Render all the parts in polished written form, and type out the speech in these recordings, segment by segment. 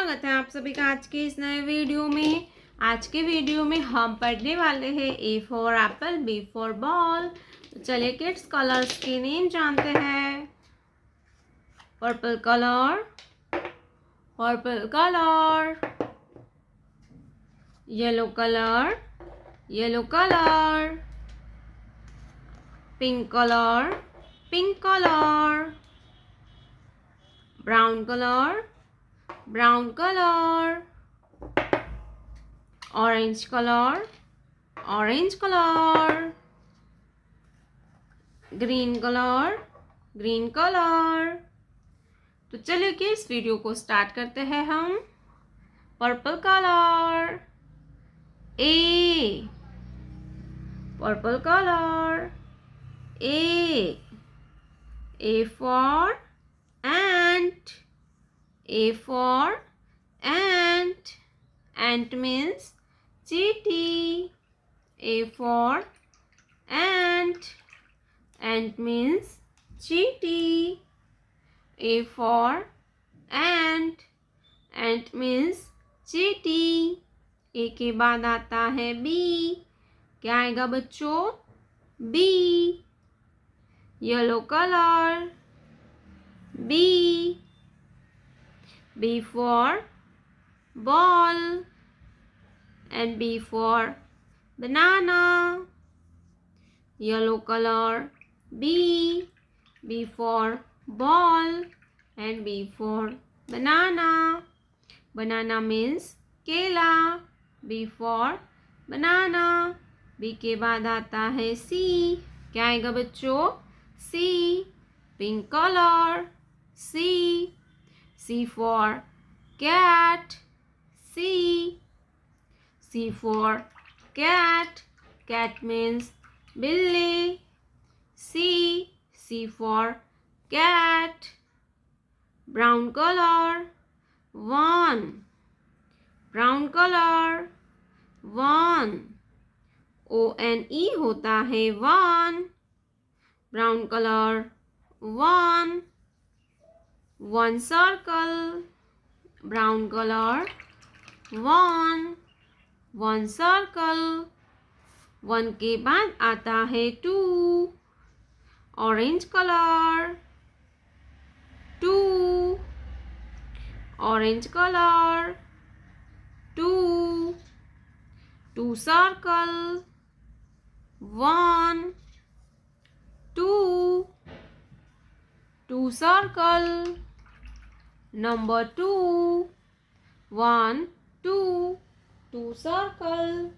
स्वागत है आप सभी का आज के इस नए वीडियो में। आज के वीडियो में हम पढ़ने वाले हैं A for apple, B for ball. तो चलिए किड्स कलर्स के नेम जानते हैं। Purple colour, purple colour, yellow colour, yellow colour, pink colour, pink colour, brown colour, brown color, orange color, orange color, green color, green color। तो चलिए कि इस video को स्टार्ट करते हैं हम। Purple colour, A, purple colour, A for ant, A for ant. Ant means chitty. A for ant. Ant means chitty. A for ant. Ant means chitty. A के बाद आता है B। क्या आएगा बच्चों? B। Yellow colour, B। B for ball and B for banana. Yellow color, B. B for ball and B for banana. Banana means केला। B for banana. B के बाद आता है C। क्या आएगा बच्चों? C। Pink color, C। C for cat, C. C for cat. Cat means बिल्ली, C. C for cat. Brown color, one. Brown color, one. O-N-E होता है one. Brown color, one. One circle, brown color, one. One circle, one के बाद आता है two. Orange color, two. Orange color, two. Two circle, one, two. Two circle, number two, one, two, two circle,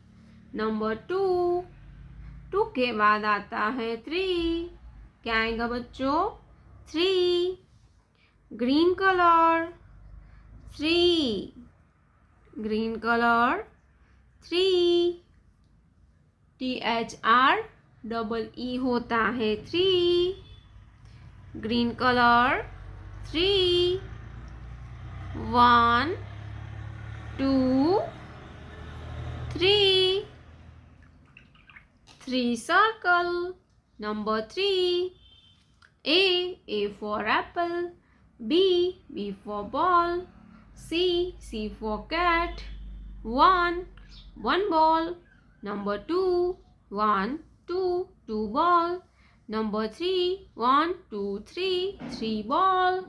number two। Two के बाद आता है three. क्या आएगा बच्चों? Three. Green colour, three. Green colour, three. THREE होता है three. Green colour, three. One, two, three. Three circle, number three. A for apple, B for ball, C for cat, one ball, number two, one, two ball, number three, one, two, three ball।